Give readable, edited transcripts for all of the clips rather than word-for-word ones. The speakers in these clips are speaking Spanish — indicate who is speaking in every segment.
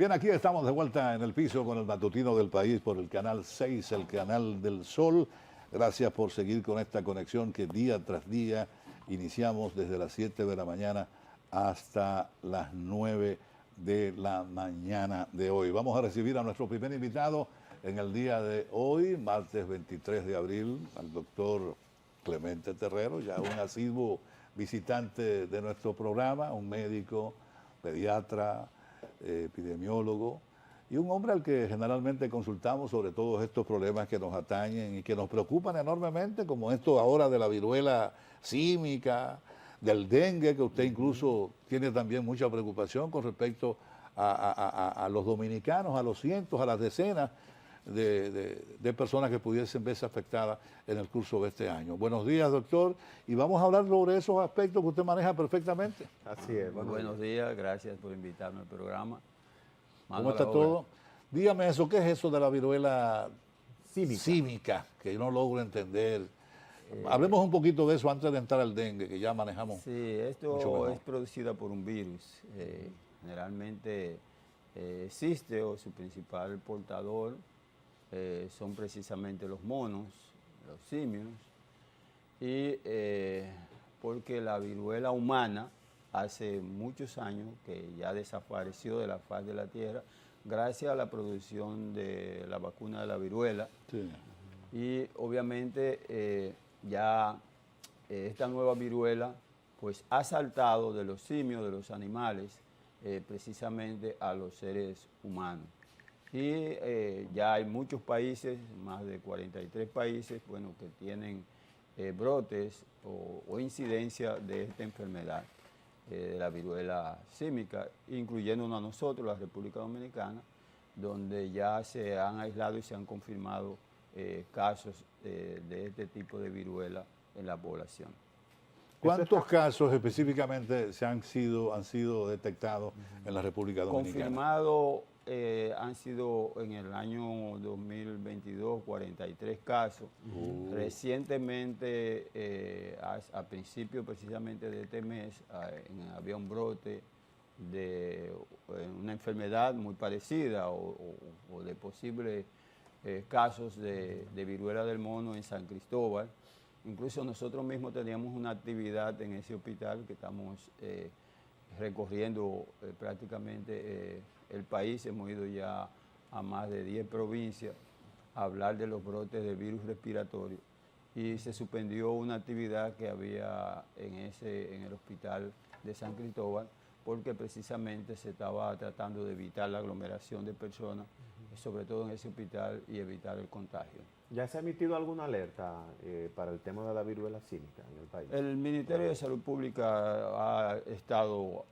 Speaker 1: Bien, aquí estamos de vuelta en el piso con el matutino del país por el canal 6, el canal del Sol. Gracias por seguir con esta conexión que día tras día iniciamos desde las 7 de la mañana hasta las 9 de la mañana de hoy. Vamos a recibir a nuestro primer invitado en el día de hoy, martes 23 de abril, al doctor Clemente Terrero, ya un asiduo visitante de nuestro programa, un médico, pediatra, epidemiólogo y un hombre al que generalmente consultamos sobre todos estos problemas que nos atañen y que nos preocupan enormemente, como esto ahora de la viruela símica, del dengue, que usted incluso tiene también mucha preocupación con respecto a los dominicanos, a los cientos, a las decenas de personas que pudiesen verse afectadas en el curso de este año. Buenos días, doctor, y vamos a hablar sobre esos aspectos que usted maneja perfectamente.
Speaker 2: Así es.
Speaker 3: Buenos días, gracias por invitarme al programa.
Speaker 1: ¿Cómo está todo? Dígame eso, ¿qué es eso de la viruela símica? Que yo no logro entender. Hablemos un poquito de eso antes de entrar al dengue, que ya manejamos.
Speaker 3: Sí, esto es producida por un virus. Generalmente existe o su principal portador son precisamente los monos, los simios, y porque la viruela humana hace muchos años que ya desapareció de la faz de la tierra gracias a la producción de la vacuna de la viruela.
Speaker 1: Sí.
Speaker 3: Y obviamente ya esta nueva viruela pues ha saltado de los simios, de los animales, precisamente a los seres humanos. Y ya hay muchos países, más de 43 países, bueno, que tienen brotes o incidencia de esta enfermedad, de la viruela símica, incluyéndonos a nosotros, la República Dominicana, donde ya se han aislado y se han confirmado casos de este tipo de viruela en la población.
Speaker 1: ¿Cuántos casos específicamente han sido detectados en la República Dominicana?
Speaker 3: Confirmados han sido en el año 2022 43 casos. Recientemente, a principios precisamente de este mes, había un brote de una enfermedad muy parecida o de posibles casos de viruela del mono en San Cristóbal. Incluso nosotros mismos teníamos una actividad en ese hospital que estamos recorriendo prácticamente el país. Hemos ido ya a más de 10 provincias a hablar de los brotes de virus respiratorio y se suspendió una actividad que había en el hospital de San Cristóbal porque precisamente se estaba tratando de evitar la aglomeración de personas, sobre todo en ese hospital, y evitar el contagio.
Speaker 2: ¿Ya se ha emitido alguna alerta para el tema de la viruela símica en el país?
Speaker 3: El Ministerio de Salud Pública ha estado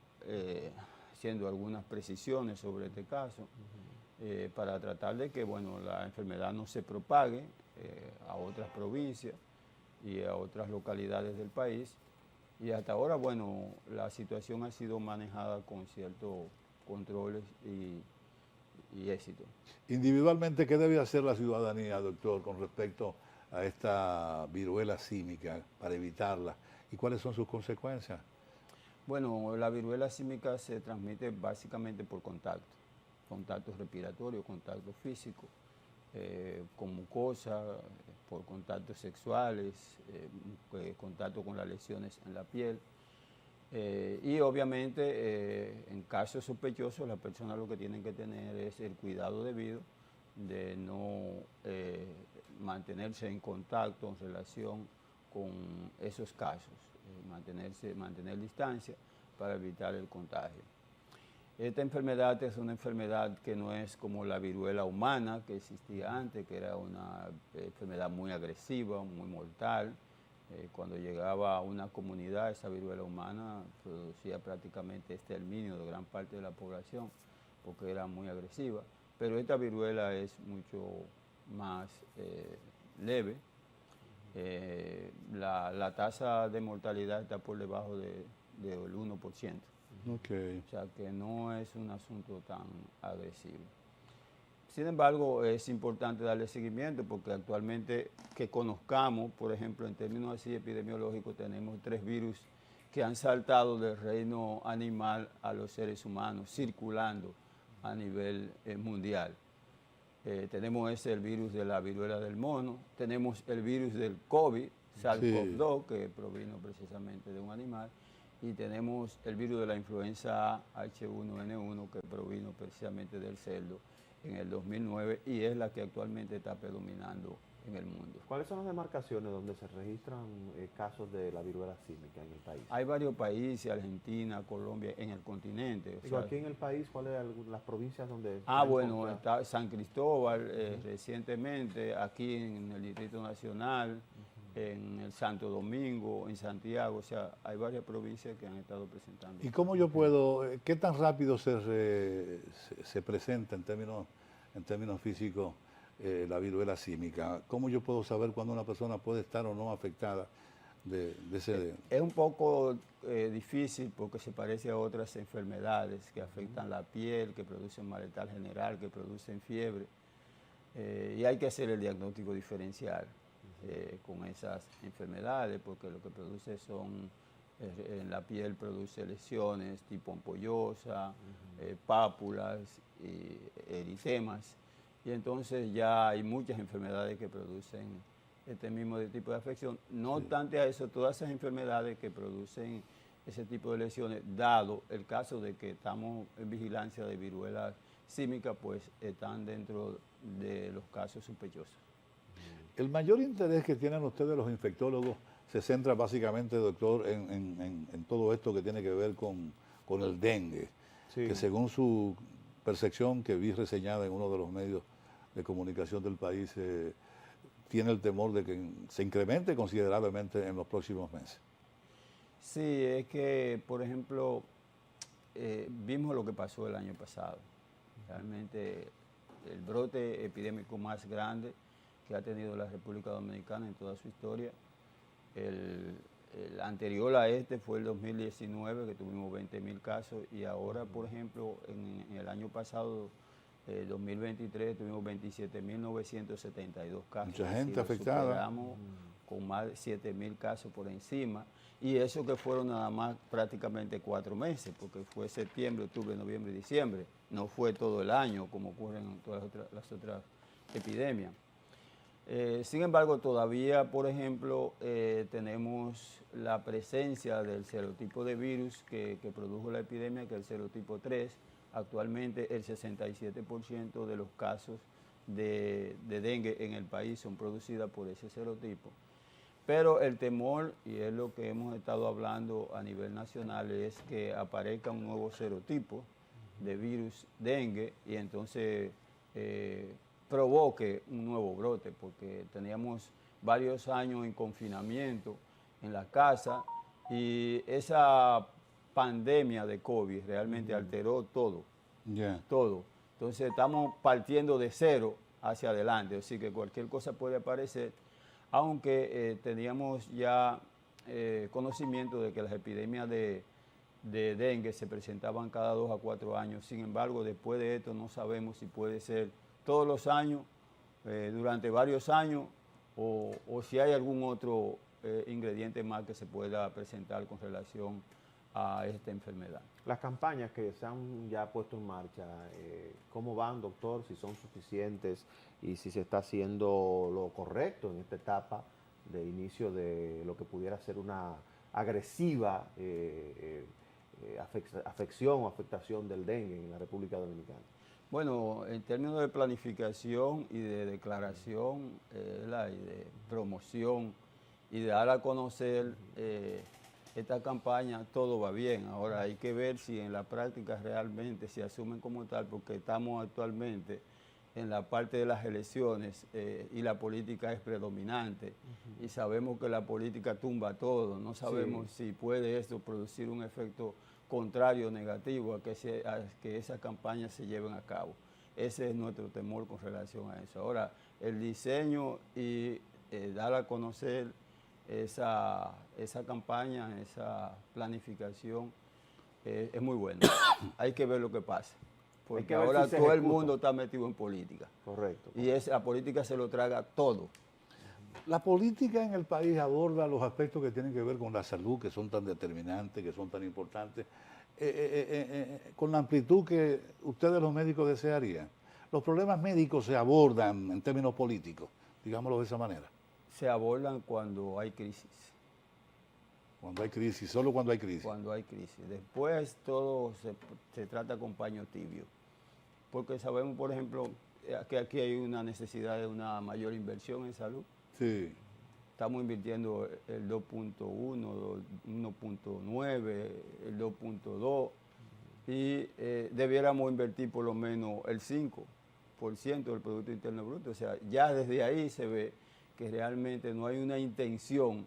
Speaker 3: haciendo algunas precisiones sobre este caso para tratar de que la enfermedad no se propague a otras provincias y a otras localidades del país. Y hasta ahora, la situación ha sido manejada con ciertos controles y éxito.
Speaker 1: Individualmente, ¿qué debe hacer la ciudadanía, doctor, con respecto a esta viruela símica para evitarla? ¿Y cuáles son sus consecuencias?
Speaker 3: Bueno, la viruela símica se transmite básicamente por contacto respiratorio, contacto físico, con mucosa, por contactos sexuales, contacto con las lesiones en la piel. Y obviamente en casos sospechosos las personas lo que tienen que tener es el cuidado debido de no mantenerse en contacto, en relación con esos casos, mantener distancia para evitar el contagio. Esta enfermedad es una enfermedad que no es como la viruela humana que existía antes, que era una enfermedad muy agresiva, muy mortal. Cuando llegaba a una comunidad, esa viruela humana producía prácticamente exterminio de gran parte de la población porque era muy agresiva. Pero esta viruela es mucho más leve. La tasa de mortalidad está por debajo del 1%.
Speaker 1: Okay.
Speaker 3: O sea que no es un asunto tan agresivo. Sin embargo, es importante darle seguimiento porque actualmente que conozcamos, por ejemplo, en términos así epidemiológicos, tenemos 3 virus que han saltado del reino animal a los seres humanos, circulando a nivel mundial. Tenemos el virus de la viruela del mono, tenemos el virus del COVID, SARS-CoV-2, que provino precisamente de un animal, y tenemos el virus de la influenza H1N1, que provino precisamente del cerdo en el 2009 y es la que actualmente está predominando en el mundo.
Speaker 2: ¿Cuáles son las demarcaciones donde se registran casos de la viruela símica en el país?
Speaker 3: Hay varios países, Argentina, Colombia, en el continente.
Speaker 2: Digo, aquí en el país, ¿cuáles son las provincias donde...?
Speaker 3: Bueno, está San Cristóbal recientemente, aquí en el Distrito Nacional, en el Santo Domingo, en Santiago, o sea, hay varias provincias que han estado presentando.
Speaker 1: ¿Y cómo yo puedo, qué tan rápido se presenta en términos físicos la viruela símica? ¿Cómo yo puedo saber cuándo una persona puede estar o no afectada de ese...?
Speaker 3: Es un poco difícil porque se parece a otras enfermedades que afectan la piel, que producen malestar general, que producen fiebre, y hay que hacer el diagnóstico diferencial con esas enfermedades porque lo que produce son, en la piel produce lesiones tipo ampollosa, pápulas, y eritemas, y entonces ya hay muchas enfermedades que producen este mismo tipo de afección. No obstante a eso, todas esas enfermedades que producen ese tipo de lesiones, dado el caso de que estamos en vigilancia de viruela símica, pues están dentro de los casos sospechosos.
Speaker 1: El mayor interés que tienen ustedes los infectólogos se centra básicamente, doctor, en todo esto que tiene que ver con el dengue, que según su percepción que vi reseñada en uno de los medios de comunicación del país, tiene el temor de que se incremente considerablemente en los próximos meses.
Speaker 3: Sí, es que, por ejemplo, vimos lo que pasó el año pasado. Realmente el brote epidémico más grande que ha tenido la República Dominicana en toda su historia. El anterior a este fue el 2019, que tuvimos 20.000 casos, y ahora, por ejemplo, en el año pasado, 2023, tuvimos 27.972 casos.
Speaker 1: Mucha gente afectada.
Speaker 3: Superamos con más de 7.000 casos por encima, y eso que fueron nada más prácticamente 4 meses, porque fue septiembre, octubre, noviembre y diciembre. No fue todo el año, como ocurre en todas las otras epidemias. Sin embargo, todavía, por ejemplo, tenemos la presencia del serotipo de virus que produjo la epidemia, que es el serotipo 3. Actualmente el 67% de los casos de dengue en el país son producidas por ese serotipo. Pero el temor, y es lo que hemos estado hablando a nivel nacional, es que aparezca un nuevo serotipo de virus dengue y entonces provoque un nuevo brote, porque teníamos varios años en confinamiento en la casa y esa pandemia de COVID realmente alteró todo, todo. Entonces estamos partiendo de cero hacia adelante, así que cualquier cosa puede aparecer, aunque teníamos ya conocimiento de que las epidemias de dengue se presentaban cada 2 a 4 años. Sin embargo, después de esto no sabemos si puede ser todos los años, durante varios años, o si hay algún otro ingrediente más que se pueda presentar con relación a esta enfermedad.
Speaker 2: Las campañas que se han ya puesto en marcha, ¿cómo van, doctor? Si son suficientes y si se está haciendo lo correcto en esta etapa de inicio de lo que pudiera ser una agresiva afección o afectación del dengue en la República Dominicana.
Speaker 3: Bueno, en términos de planificación y de declaración y de promoción y de dar a conocer esta campaña, todo va bien. Ahora hay que ver si en la práctica realmente se asumen como tal, porque estamos actualmente en la parte de las elecciones y la política es predominante y sabemos que la política tumba todo. No sabemos si puede esto producir un efecto contrario, negativo, a que esas campañas se lleven a cabo. Ese es nuestro temor con relación a eso. Ahora, el diseño y dar a conocer esa campaña, esa planificación, es muy bueno. Hay que ver lo que pasa. Porque ahora si todo el mundo está metido en política.
Speaker 2: Correcto.
Speaker 3: Y la política se lo traga todo.
Speaker 1: La política en el país aborda los aspectos que tienen que ver con la salud, que son tan determinantes, que son tan importantes. con la amplitud que ustedes los médicos desearían. Los problemas médicos se abordan en términos políticos, digámoslo de esa manera.
Speaker 3: Se abordan cuando hay crisis.
Speaker 1: Cuando hay crisis, solo cuando hay crisis.
Speaker 3: Cuando hay crisis. Después todo se trata con paño tibio. Porque sabemos, por ejemplo, que aquí hay una necesidad de una mayor inversión en salud.
Speaker 1: Sí.
Speaker 3: Estamos invirtiendo el 2.1, 1.9, el 2.2 y debiéramos invertir por lo menos el 5% del Producto Interno Bruto. O sea, ya desde ahí se ve que realmente no hay una intención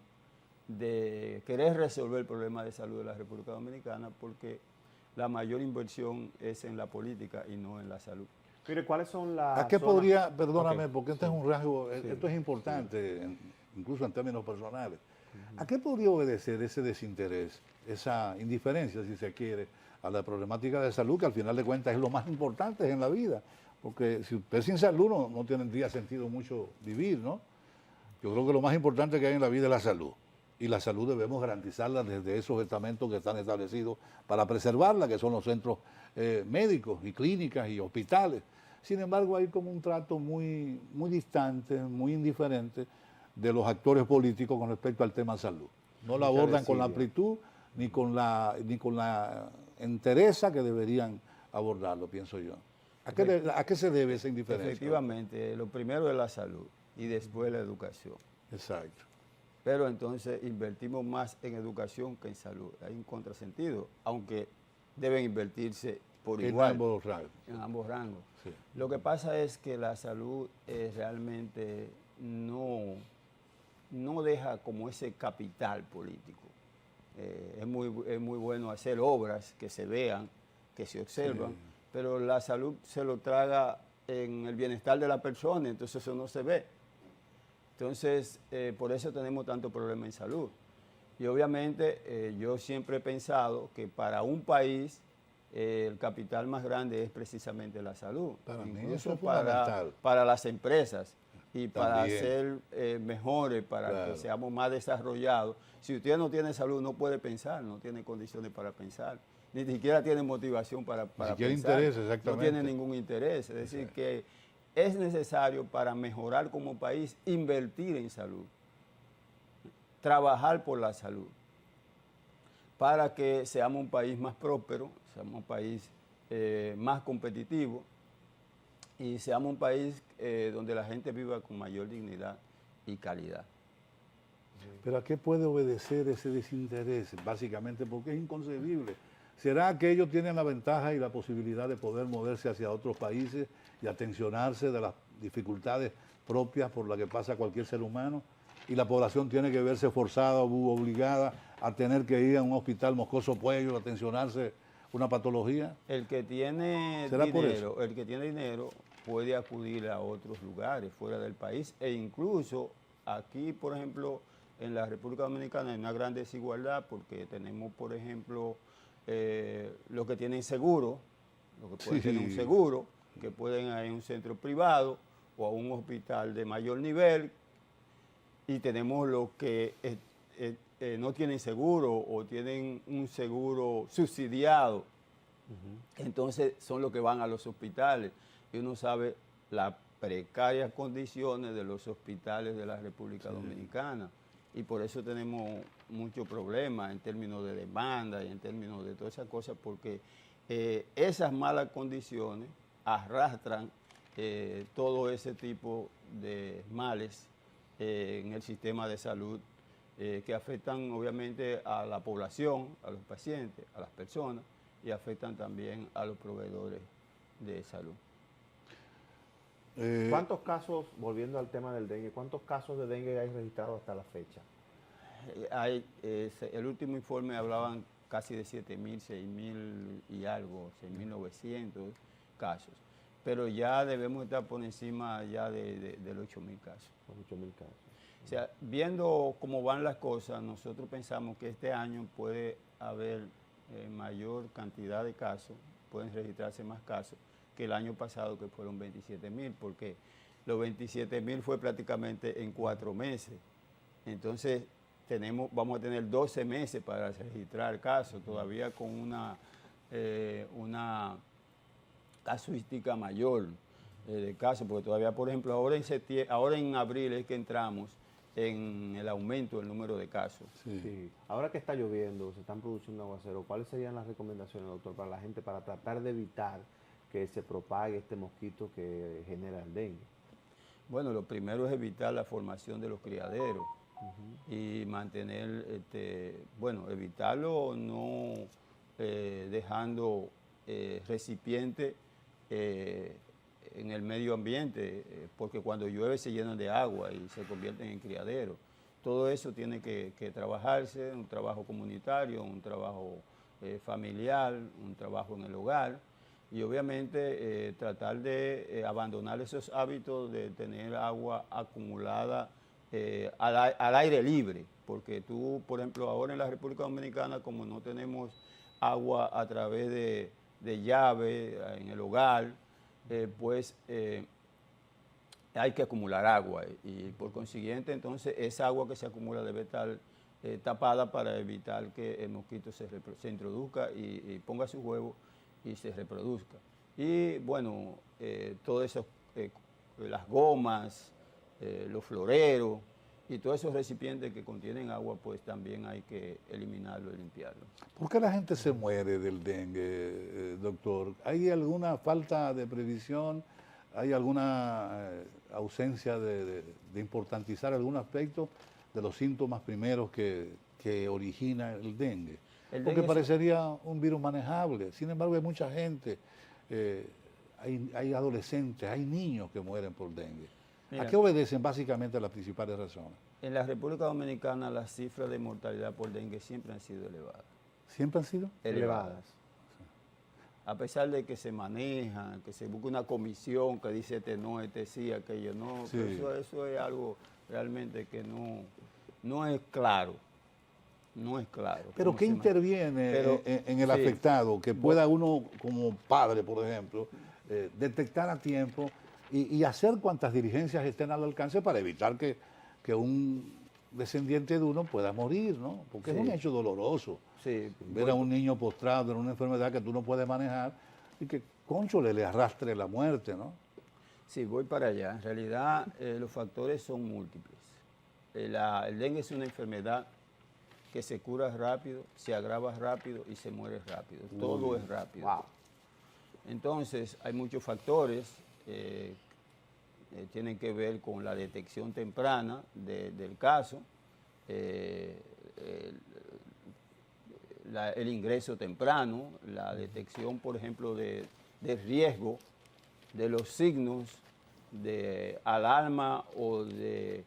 Speaker 3: de querer resolver el problema de salud de la República Dominicana porque la mayor inversión es en la política y no en la salud.
Speaker 2: Mire, ¿cuáles son las
Speaker 1: ¿A qué
Speaker 2: zonas?
Speaker 1: podría, perdóname,
Speaker 2: Ok,
Speaker 1: porque este es un rasgo, esto es importante, incluso en términos personales, ¿a qué podría obedecer ese desinterés, esa indiferencia, si se quiere, a la problemática de salud, que al final de cuentas es lo más importante en la vida? Porque si usted sin salud no tendría sentido mucho vivir, ¿no? Yo creo que lo más importante que hay en la vida es la salud. Y la salud debemos garantizarla desde esos estamentos que están establecidos para preservarla, que son los centros médicos y clínicas y hospitales. Sin embargo, hay como un trato muy, muy distante, muy indiferente de los actores políticos con respecto al tema salud. No la abordan con la amplitud ni con la entereza que deberían abordarlo, pienso yo. ¿A qué se debe esa indiferencia?
Speaker 3: Efectivamente, lo primero es la salud y después la educación.
Speaker 1: Exacto.
Speaker 3: Pero entonces invertimos más en educación que en salud. Hay un contrasentido, aunque deben invertirse por igual. En ambos rangos.
Speaker 1: Sí.
Speaker 3: Lo que pasa es que la salud realmente no deja como ese capital político. Es muy bueno hacer obras que se vean, que se observan, sí, pero la salud se lo traga en el bienestar de la persona, entonces eso no se ve. Entonces, por eso tenemos tanto problema en salud. Y obviamente yo siempre he pensado que para un país el capital más grande es precisamente la salud.
Speaker 1: Para mí
Speaker 3: incluso
Speaker 1: eso es fundamental.
Speaker 3: Para las empresas y para
Speaker 1: También.
Speaker 3: ser mejores, para que seamos más desarrollados. Si usted no tiene salud, no puede pensar, no tiene condiciones para pensar, ni siquiera tiene motivación para pensar.
Speaker 1: Interés, exactamente.
Speaker 3: No tiene ningún interés. Es decir, que es necesario para mejorar como país invertir en salud, trabajar por la salud, para que seamos un país más próspero, seamos un país más competitivo y seamos un país donde la gente viva con mayor dignidad y calidad.
Speaker 1: Pero ¿a qué puede obedecer ese desinterés? Básicamente porque es inconcebible. ¿Será que ellos tienen la ventaja y la posibilidad de poder moverse hacia otros países y atencionarse de las dificultades propias por las que pasa cualquier ser humano? Y la población tiene que verse forzada u obligada a tener que ir a un hospital Moscoso Puello a atencionarse una patología.
Speaker 3: El que tiene dinero puede acudir a otros lugares fuera del país e incluso aquí, por ejemplo, en la República Dominicana hay una gran desigualdad porque tenemos, por ejemplo, los que tienen seguro, los que pueden tener un seguro, que pueden ir a un centro privado o a un hospital de mayor nivel, y tenemos los que no tienen seguro o tienen un seguro subsidiado. Entonces son los que van a los hospitales y uno sabe las precarias condiciones de los hospitales de la República Dominicana y por eso tenemos muchos problemas en términos de demanda y en términos de todas esas cosas porque esas malas condiciones arrastran todo ese tipo de males en el sistema de salud que afectan obviamente a la población, a los pacientes, a las personas y afectan también a los proveedores de salud.
Speaker 2: ¿Cuántos casos, volviendo al tema del dengue, cuántos casos de dengue hay registrados hasta la fecha?
Speaker 3: El último informe hablaban casi de 7.000, 6.000 y algo, 6.900 casos. Pero ya debemos estar por encima ya de los 8.000 casos.
Speaker 2: Los 8.000 casos.
Speaker 3: O sea, viendo cómo van las cosas, nosotros pensamos que este año puede haber mayor cantidad de casos, pueden registrarse más casos que el año pasado, que fueron 27.000, porque los 27.000 fue prácticamente en 4 meses. Entonces, vamos a tener 12 meses para registrar casos, todavía con una una casuística mayor de casos, porque todavía, por ejemplo, ahora en abril es que entramos en el aumento del número de casos.
Speaker 1: Sí.
Speaker 2: Sí. Ahora que está lloviendo, se están produciendo aguaceros, ¿cuáles serían las recomendaciones, doctor, para la gente para tratar de evitar que se propague este mosquito que genera el dengue?
Speaker 3: Bueno, lo primero es evitar la formación de los criaderos y mantener, evitarlo no dejando recipientes en el medio ambiente, porque cuando llueve se llenan de agua y se convierten en criaderos. Todo eso tiene que trabajarse, un trabajo comunitario, un trabajo familiar, un trabajo en el hogar. Y obviamente tratar de abandonar esos hábitos de tener agua acumulada al aire libre, porque tú, por ejemplo, ahora en la República Dominicana, como no tenemos agua a través de llave en el hogar, hay que acumular agua y por consiguiente entonces esa agua que se acumula debe estar tapada para evitar que el mosquito se introduzca y ponga sus huevos y se reproduzca. Y bueno, todo eso, las gomas, los floreros y todos esos recipientes que contienen agua, pues también hay que eliminarlo y limpiarlo.
Speaker 1: ¿Por qué la gente se muere del dengue, doctor? ¿Hay alguna falta de previsión? ¿Hay alguna ausencia de importantizar algún aspecto de los síntomas primeros que origina el dengue? Porque parecería un virus manejable. Sin embargo, hay mucha gente, hay adolescentes, hay niños que mueren por dengue.
Speaker 3: Mira,
Speaker 1: ¿a qué obedecen básicamente las principales razones?
Speaker 3: En la República Dominicana las cifras de mortalidad por dengue siempre han sido elevadas.
Speaker 1: ¿Siempre han sido?
Speaker 3: Elevadas. A pesar de que se maneja, que se busca una comisión que dice este no, este sí, aquello no,
Speaker 1: Sí.
Speaker 3: Eso es algo realmente que no es claro. No es claro.
Speaker 1: ¿Pero qué interviene en el afectado? Que pueda uno, como padre, por ejemplo, detectar a tiempo y hacer cuantas diligencias estén al alcance para evitar que un descendiente de uno pueda morir, ¿no? Porque es un hecho doloroso.
Speaker 3: Sí.
Speaker 1: Ver a un niño postrado en una enfermedad que tú no puedes manejar y que, cónchole, le arrastre la muerte, ¿no?
Speaker 3: Sí, voy para allá. En realidad, los factores son múltiples. El dengue es una enfermedad que se cura rápido, se agrava rápido y se muere rápido. Todo es rápido.
Speaker 2: Wow.
Speaker 3: Entonces, hay muchos factores tienen que ver con la detección temprana del caso, el ingreso temprano, la detección, por ejemplo, de riesgo, de los signos de alarma o de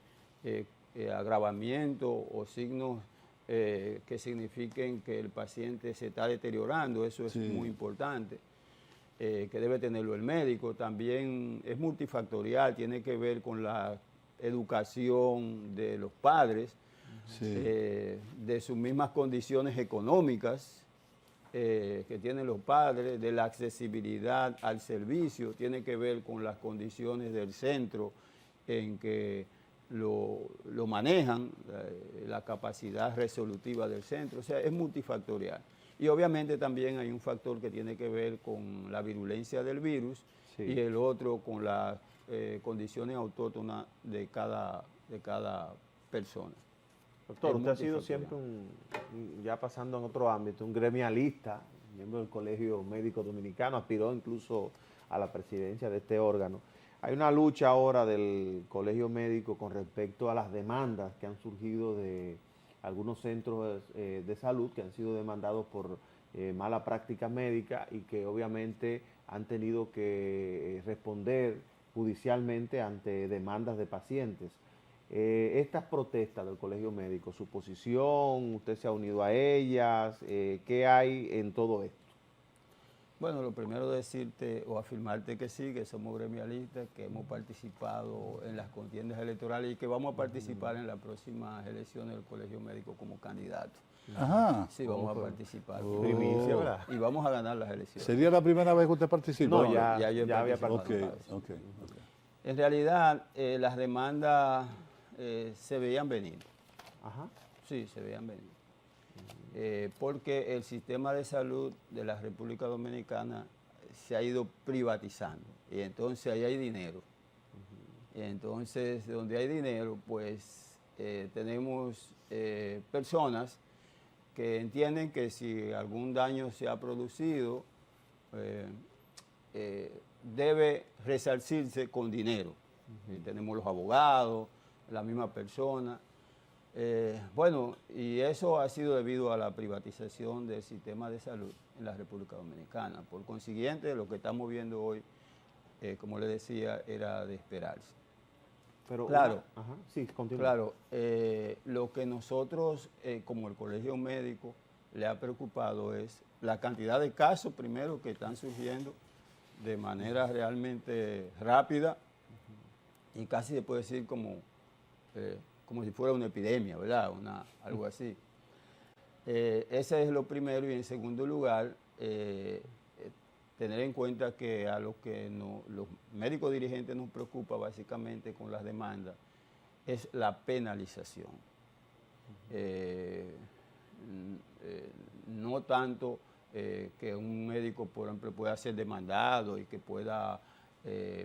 Speaker 3: agravamiento o signos que signifiquen que el paciente se está deteriorando. Eso es muy importante, que debe tenerlo el médico. También es multifactorial, tiene que ver con la educación de los padres, de sus mismas condiciones económicas que tienen los padres, de la accesibilidad al servicio, tiene que ver con las condiciones del centro en que lo manejan, la capacidad resolutiva del centro. O sea, es multifactorial. Y obviamente también hay un factor que tiene que ver con la virulencia del virus y el otro con las condiciones autóctonas de cada persona.
Speaker 2: Doctor, usted ha sido siempre ya pasando en otro ámbito, un gremialista, miembro del Colegio Médico Dominicano, aspiró incluso a la presidencia de este órgano. Hay una lucha ahora del Colegio Médico con respecto a las demandas que han surgido de algunos centros de salud que han sido demandados por mala práctica médica y que obviamente han tenido que responder judicialmente ante demandas de pacientes. Estas protestas del Colegio Médico, su posición, usted se ha unido a ellas, ¿qué hay en todo esto?
Speaker 3: Bueno, lo primero decirte o afirmarte que sí, que somos gremialistas, que hemos participado en las contiendas electorales y que vamos a participar en las próximas elecciones del Colegio Médico como candidato.
Speaker 1: Ajá.
Speaker 3: Sí, vamos a participar.
Speaker 2: Primicia, ¿verdad?
Speaker 3: Y vamos a ganar las elecciones.
Speaker 1: ¿Sería la primera vez que usted participa?
Speaker 2: No,
Speaker 3: yo
Speaker 2: ya había
Speaker 3: participado.
Speaker 2: participado.
Speaker 1: Ok.
Speaker 3: En realidad, las demandas se veían venir.
Speaker 2: Ajá.
Speaker 3: Sí, se veían venir. porque el sistema de salud de la República Dominicana se ha ido privatizando y entonces ahí hay dinero. Y entonces, donde hay dinero, pues tenemos personas que entienden que si algún daño se ha producido, debe resarcirse con dinero. Tenemos los abogados, la misma persona. Bueno, y eso ha sido debido a la privatización del sistema de salud en la República Dominicana. Por consiguiente, lo que estamos viendo hoy, como le decía, era de esperarse.
Speaker 2: Pero
Speaker 3: claro,
Speaker 2: sí, continúa.
Speaker 3: Claro, lo que nosotros, como el Colegio Médico, le ha preocupado es la cantidad de casos, primero, que están surgiendo de manera realmente rápida y casi se puede decir como si fuera una epidemia, ¿verdad? Algo así. Ese es lo primero, y en segundo lugar, tener en cuenta que a los médicos dirigentes nos preocupa básicamente con las demandas es la penalización. No tanto que un médico, por ejemplo, pueda ser demandado y que pueda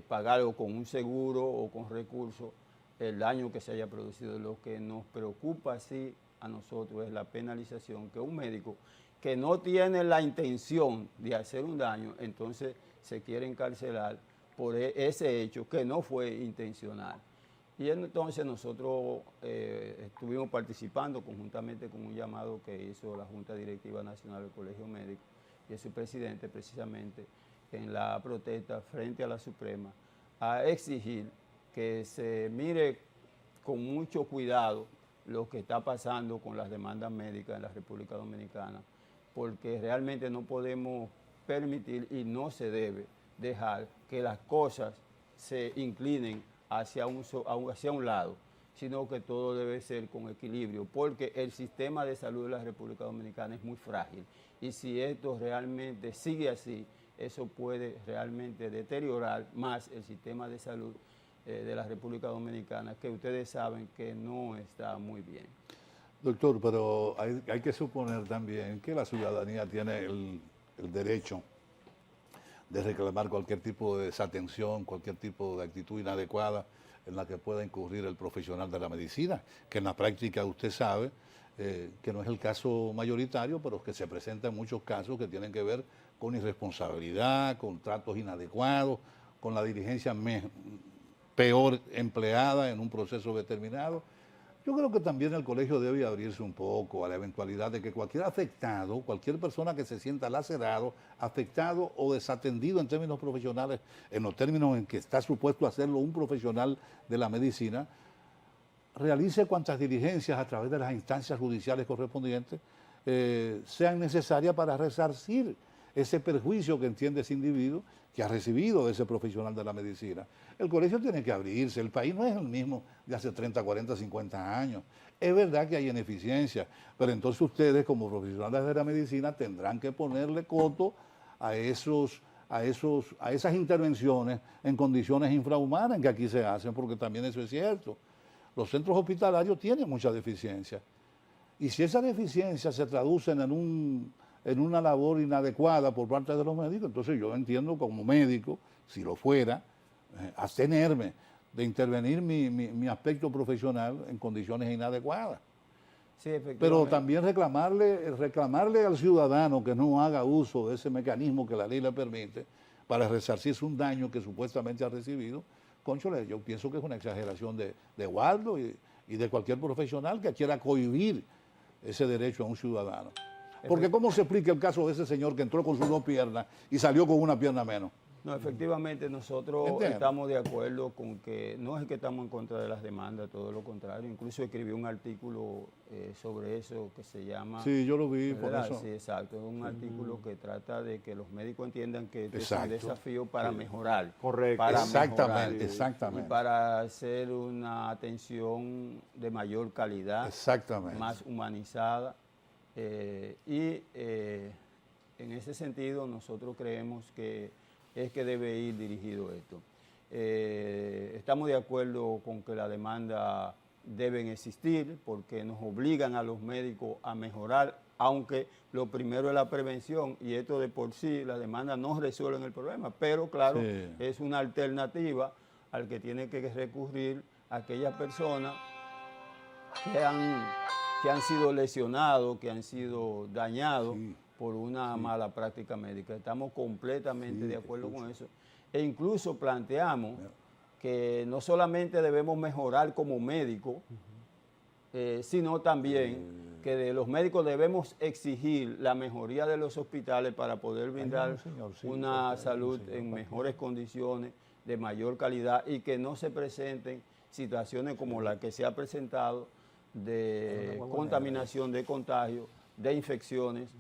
Speaker 3: pagarlo con un seguro o con recursos el daño que se haya producido. Lo que nos preocupa sí a nosotros es la penalización, que un médico que no tiene la intención de hacer un daño, entonces se quiere encarcelar por ese hecho que no fue intencional. Y entonces nosotros estuvimos participando conjuntamente con un llamado que hizo la Junta Directiva Nacional del Colegio Médico y su presidente precisamente en la protesta frente a la Suprema a exigir que se mire con mucho cuidado lo que está pasando con las demandas médicas en la República Dominicana, porque realmente no podemos permitir y no se debe dejar que las cosas se inclinen hacia un lado, sino que todo debe ser con equilibrio, porque el sistema de salud de la República Dominicana es muy frágil y si esto realmente sigue así, eso puede realmente deteriorar más el sistema de salud de la República Dominicana, que ustedes saben que no está muy bien.
Speaker 1: Doctor, pero hay que suponer también que la ciudadanía tiene el derecho de reclamar cualquier tipo de desatención, cualquier tipo de actitud inadecuada en la que pueda incurrir el profesional de la medicina, que en la práctica usted sabe que no es el caso mayoritario, pero que se presentan muchos casos que tienen que ver con irresponsabilidad, con tratos inadecuados, con la diligencia peor empleada en un proceso determinado. Yo creo que también el colegio debe abrirse un poco a la eventualidad de que cualquier afectado, cualquier persona que se sienta lacerado, afectado o desatendido en términos profesionales, en los términos en que está supuesto hacerlo un profesional de la medicina, realice cuantas diligencias a través de las instancias judiciales correspondientes sean necesarias para resarcir ese perjuicio que entiende ese individuo que ha recibido de ese profesional de la medicina. El colegio tiene que abrirse, el país no es el mismo de hace 30, 40, 50 años. Es verdad que hay ineficiencia, pero entonces ustedes como profesionales de la medicina tendrán que ponerle coto a esas intervenciones en condiciones infrahumanas que aquí se hacen, porque también eso es cierto. Los centros hospitalarios tienen mucha deficiencia. Y si esa deficiencia se traduce en una labor inadecuada por parte de los médicos, entonces yo entiendo como médico, si lo fuera, abstenerme de intervenir mi aspecto profesional en condiciones inadecuadas.
Speaker 3: Sí,
Speaker 1: pero también reclamarle al ciudadano que no haga uso de ese mecanismo que la ley le permite para resarcirse un daño que supuestamente ha recibido, cónchale, yo pienso que es una exageración de Waldo y de cualquier profesional que quiera cohibir ese derecho a un ciudadano. Porque ¿cómo se explica el caso de ese señor que entró con sus 2 piernas y salió con una pierna menos?
Speaker 3: No, efectivamente nosotros estamos de acuerdo con que no es que estamos en contra de las demandas, todo lo contrario. Incluso escribí un artículo sobre eso que se llama...
Speaker 1: Sí, yo lo vi, por eso.
Speaker 3: Sí, exacto. Es un artículo que trata de que los médicos entiendan que este es un desafío para mejorar.
Speaker 2: Correcto.
Speaker 3: Para
Speaker 1: exactamente,
Speaker 3: mejorar,
Speaker 1: exactamente.
Speaker 3: Y para hacer una atención de mayor calidad,
Speaker 1: exactamente,
Speaker 3: más humanizada. En ese sentido nosotros creemos que es que debe ir dirigido esto. Estamos de acuerdo con que la demanda deben existir porque nos obligan a los médicos a mejorar aunque lo primero es la prevención y esto de por sí, la demanda no resuelve el problema, pero claro,
Speaker 1: Sí.
Speaker 3: es una alternativa al que tiene que recurrir aquellas personas que han sido lesionados, que han sido dañados
Speaker 1: Sí,
Speaker 3: por una mala práctica médica. Estamos completamente
Speaker 1: Sí,
Speaker 3: de acuerdo
Speaker 1: escucho.
Speaker 3: con eso. E incluso planteamos que no solamente debemos mejorar como médicos, sino también que de los médicos debemos exigir la mejoría de los hospitales para poder brindar
Speaker 1: señor, sí,
Speaker 3: una
Speaker 1: porque hay un
Speaker 3: salud
Speaker 1: señor
Speaker 3: en
Speaker 1: para-
Speaker 3: mejores condiciones, de mayor calidad y que no se presenten situaciones como la que se ha presentado de contaminación, de contagio, de infecciones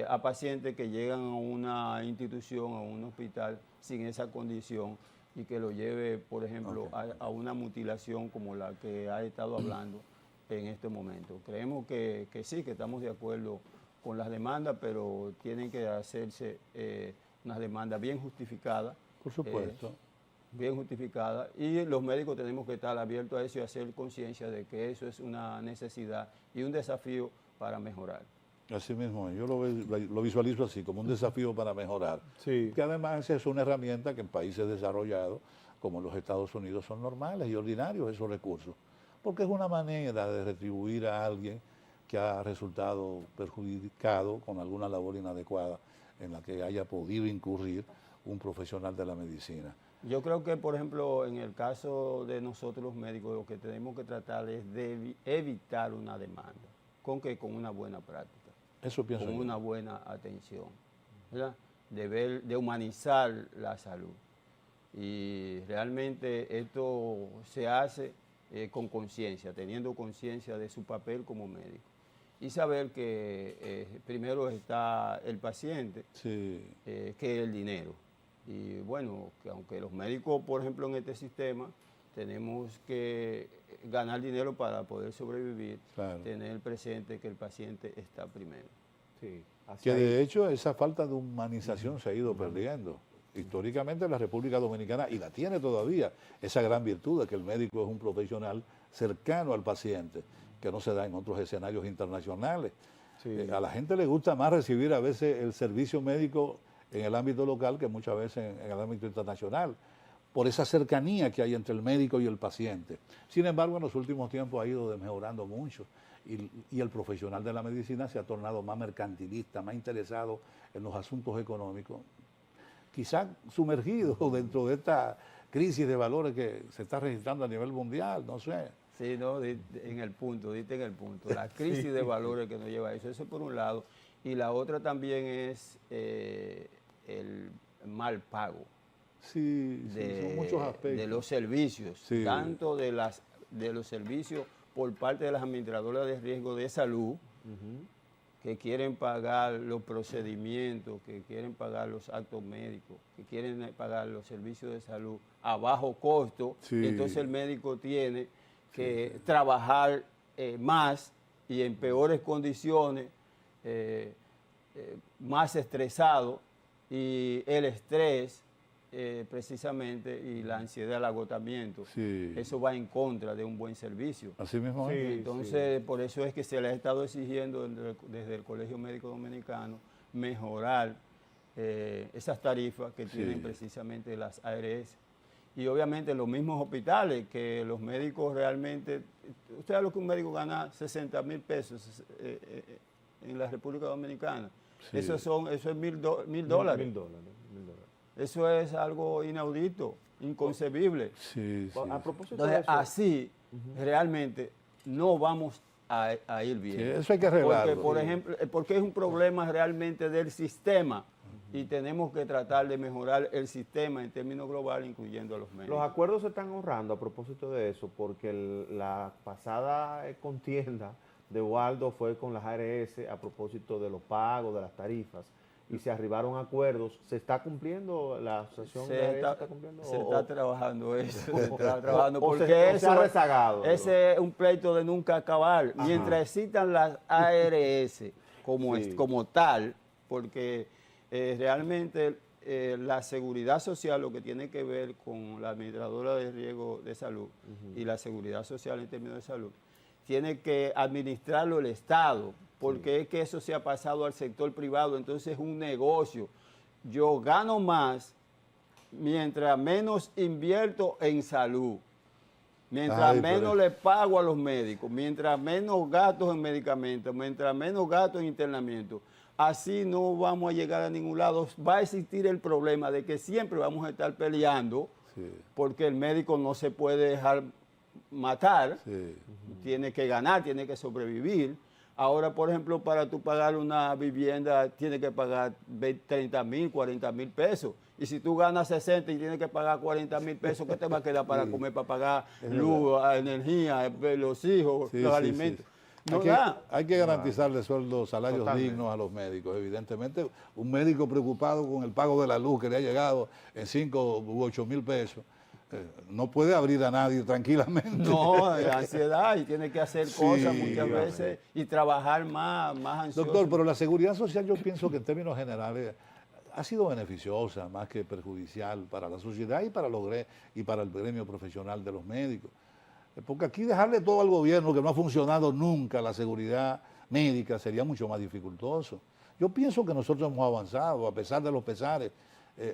Speaker 3: a pacientes que llegan a una institución, a un hospital sin esa condición y que lo lleve, por ejemplo, a una mutilación como la que ha estado hablando en este momento. Creemos que sí, que estamos de acuerdo con las demandas, pero tienen que hacerse unas demandas bien justificadas.
Speaker 1: Por supuesto.
Speaker 3: Bien justificada, y los médicos tenemos que estar abiertos a eso y hacer conciencia de que eso es una necesidad y un desafío para mejorar.
Speaker 1: Así mismo, yo lo visualizo así, como un desafío para mejorar.
Speaker 2: Sí.
Speaker 1: Que además es una herramienta que en países desarrollados, como los Estados Unidos, son normales y ordinarios esos recursos. Porque es una manera de retribuir a alguien que ha resultado perjudicado con alguna labor inadecuada en la que haya podido incurrir un profesional de la medicina.
Speaker 3: Yo creo que, por ejemplo, en el caso de nosotros los médicos, lo que tenemos que tratar es de evitar una demanda. ¿Con qué? Con una buena práctica,
Speaker 1: Eso pienso
Speaker 3: con
Speaker 1: yo.
Speaker 3: una buena atención, ¿verdad? De humanizar la salud. Y realmente esto se hace con conciencia, teniendo conciencia de su papel como médico. Y saber que primero está el paciente,
Speaker 1: Sí,
Speaker 3: que el dinero. Y bueno, que aunque los médicos, por ejemplo, en este sistema, tenemos que ganar dinero para poder sobrevivir,
Speaker 1: claro.
Speaker 3: tener presente que el paciente está primero.
Speaker 2: Sí. Así
Speaker 1: Que
Speaker 2: hay-
Speaker 1: de hecho esa falta de humanización se ha ido perdiendo. Históricamente la República Dominicana, y la tiene todavía, esa gran virtud de que el médico es un profesional cercano al paciente, que no se da en otros escenarios internacionales.
Speaker 2: Sí.
Speaker 1: A la gente le gusta más recibir a veces el servicio médico en el ámbito local que muchas veces en el ámbito internacional, por esa cercanía que hay entre el médico y el paciente. Sin embargo, en los últimos tiempos ha ido mejorando mucho y el profesional de la medicina se ha tornado más mercantilista, más interesado en los asuntos económicos, quizás sumergido dentro de esta crisis de valores que se está registrando a nivel mundial, no sé.
Speaker 3: Sí, no, en el punto, diste en el punto. La crisis de valores que nos lleva a eso, eso por un lado. Y la otra también es el mal pago
Speaker 1: Sí, sí, son muchos aspectos.
Speaker 3: de los servicios,
Speaker 1: Sí.
Speaker 3: tanto de los servicios por parte de las administradoras de riesgo de salud, que quieren pagar los procedimientos, que quieren pagar los actos médicos, que quieren pagar los servicios de salud a bajo costo.
Speaker 1: Sí.
Speaker 3: Entonces el médico tiene que trabajar más y en peores condiciones, más estresado, y el estrés precisamente y la ansiedad, el agotamiento,
Speaker 1: Sí.
Speaker 3: eso va en contra de un buen servicio.
Speaker 1: Así mismo
Speaker 2: Sí.
Speaker 1: es.
Speaker 3: Entonces, por eso es que se le ha estado exigiendo desde el Colegio Médico Dominicano mejorar esas tarifas que tienen precisamente las ARS. Y obviamente los mismos hospitales, que los médicos realmente, usted sabe lo que un médico gana 60,000 pesos en la República Dominicana.
Speaker 1: Sí.
Speaker 3: Eso es $1,000.
Speaker 2: $1,000.
Speaker 3: Eso es algo inaudito, inconcebible.
Speaker 1: Sí, sí.
Speaker 2: A propósito de
Speaker 3: Entonces,
Speaker 2: eso,
Speaker 3: así realmente no vamos a ir bien.
Speaker 1: Sí, eso hay que arreglarlo.
Speaker 3: Porque, por ejemplo, porque es un problema realmente del sistema y tenemos que tratar de mejorar el sistema en términos globales, incluyendo a los médicos.
Speaker 2: los acuerdos se están honrando a propósito de eso, porque la pasada contienda de Waldo fue con las ARS a propósito de los pagos, de las tarifas, y se arribaron a acuerdos. ¿Se está cumpliendo la asociación de ARS? ¿Está cumpliendo?
Speaker 3: Se está trabajando eso, se está trabajando,
Speaker 2: o
Speaker 3: porque
Speaker 2: se ha
Speaker 3: eso
Speaker 2: rezagado.
Speaker 3: ese es un pleito de nunca acabar.
Speaker 2: Ajá.
Speaker 3: Mientras existan las ARS como,
Speaker 2: Sí.
Speaker 3: como tal, porque realmente la seguridad social, lo que tiene que ver con la administradora de riesgo de salud y la seguridad social en términos de salud, tiene que administrarlo el Estado, porque es que eso se ha pasado al sector privado, entonces es un negocio. Yo gano más mientras menos invierto en salud, mientras menos le pago a los médicos, mientras menos gastos en medicamentos, mientras menos gastos en internamiento. Así no vamos a llegar a ningún lado. Va a existir el problema de que siempre vamos a estar peleando, porque el médico no se puede dejar matar, tiene que ganar, tiene que sobrevivir. Ahora, por ejemplo, para tú pagar una vivienda, tienes que pagar 30 mil, 40 mil pesos. Y si tú ganas 60 y tienes que pagar 40 mil pesos, ¿qué te va a quedar para comer, para pagar luz, energía, los hijos, los alimentos? No da.
Speaker 1: Hay que garantizarle sueldos, salarios dignos a los médicos. Evidentemente, un médico preocupado con el pago de la luz que le ha llegado en 5 u 8 mil pesos, no puede abrir a nadie tranquilamente.
Speaker 3: No, ansiedad y tiene que hacer cosas muchas veces y trabajar más ansioso.
Speaker 1: Doctor, pero la seguridad social yo pienso que en términos generales ha sido beneficiosa más que perjudicial para la sociedad y para el gremio profesional de los médicos. Porque aquí dejarle todo al gobierno, que no ha funcionado nunca la seguridad médica, sería mucho más dificultoso. Yo pienso que nosotros hemos avanzado, a pesar de los pesares.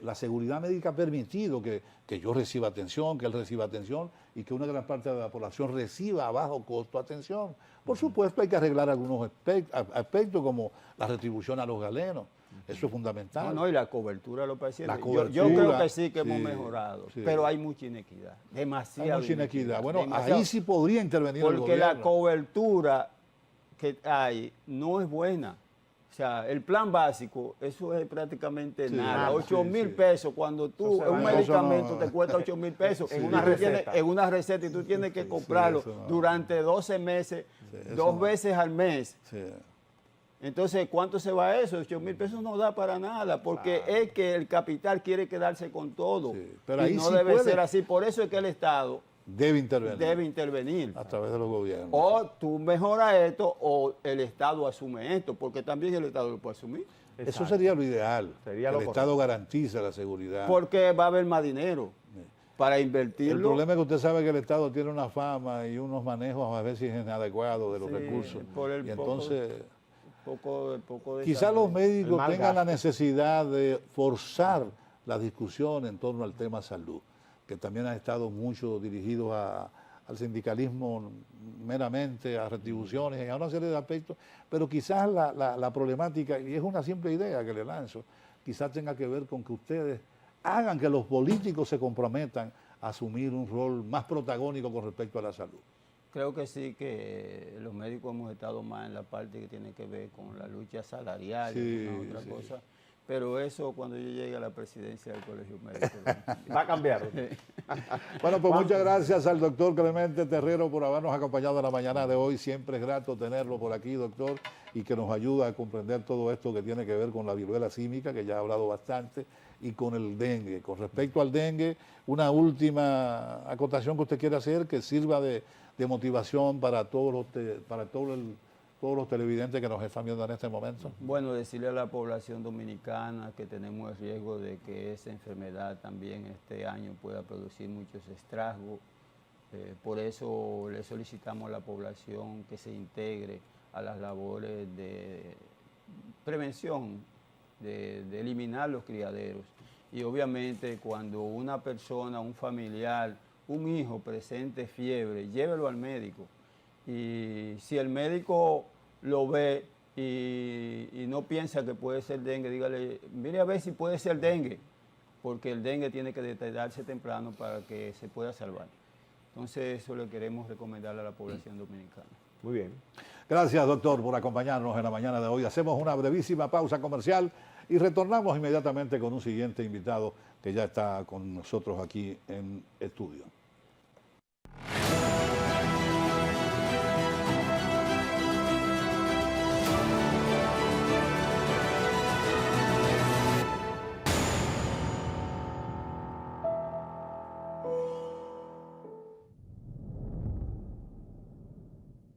Speaker 1: La seguridad médica ha permitido que yo reciba atención, que él reciba atención y que una gran parte de la población reciba a bajo costo atención. Por supuesto hay que arreglar algunos aspectos como la retribución a los galenos. Eso es fundamental.
Speaker 3: No, y la cobertura de los pacientes. Yo creo que sí que hemos mejorado, pero hay mucha inequidad, demasiada.
Speaker 1: Hay mucha inequidad. Bueno, ahí sí podría intervenir el gobierno.
Speaker 3: Porque la cobertura que hay no es buena. O sea, el plan básico, eso es prácticamente nada. 8 mil pesos, cuando tú, un medicamento te cuesta 8 mil pesos en una receta y tú tienes que comprarlo durante 12 meses, 2 veces al mes. Entonces, ¿cuánto se va eso? 8 mil pesos no da para nada, porque es que el capital quiere quedarse con todo. Pero y no debe ser así. Por eso es que el Estado debe intervenir.
Speaker 1: A través de los gobiernos.
Speaker 3: O tú mejoras esto o el Estado asume esto, porque también el Estado lo puede asumir.
Speaker 1: Exacto. Eso sería lo ideal. El Estado garantiza la seguridad.
Speaker 3: Porque va a haber más dinero para invertirlo.
Speaker 1: El problema es que usted sabe que el Estado tiene una fama y unos manejos a veces inadecuados de los recursos. Y entonces, quizás los médicos tengan la necesidad de forzar la discusión en torno al tema salud, que también ha estado mucho dirigido al sindicalismo meramente, a retribuciones y a una serie de aspectos, pero quizás la problemática, y es una simple idea que le lanzo, quizás tenga que ver con que ustedes hagan que los políticos se comprometan a asumir un rol más protagónico con respecto a la salud.
Speaker 3: Creo que sí, que los médicos hemos estado más en la parte que tiene que ver con la lucha salarial y otra cosa. Pero eso cuando yo llegue a la presidencia del Colegio Médico
Speaker 2: va a cambiar.
Speaker 1: Bueno, pues muchas gracias al doctor Clemente Terrero por habernos acompañado en la mañana de hoy. Siempre es grato tenerlo por aquí, doctor, y que nos ayuda a comprender todo esto que tiene que ver con la viruela símica, que ya ha hablado bastante, y con el dengue. Con respecto al dengue, una última acotación que usted quiere hacer que sirva de motivación para todos los televidentes que nos están viendo en este momento.
Speaker 3: Bueno, decirle a la población dominicana que tenemos el riesgo de que esa enfermedad también este año pueda producir muchos estragos. Por eso le solicitamos a la población que se integre a las labores de prevención, de eliminar los criaderos. Y obviamente cuando una persona, un familiar, un hijo presente fiebre, llévelo al médico. Y si el médico lo ve y no piensa que puede ser dengue, dígale, mire a ver si puede ser dengue, porque el dengue tiene que detectarse temprano para que se pueda salvar. Entonces eso le queremos recomendar a la población dominicana.
Speaker 2: Muy bien.
Speaker 1: Gracias, doctor, por acompañarnos en la mañana de hoy. Hacemos una brevísima pausa comercial y retornamos inmediatamente con un siguiente invitado que ya está con nosotros aquí en estudio.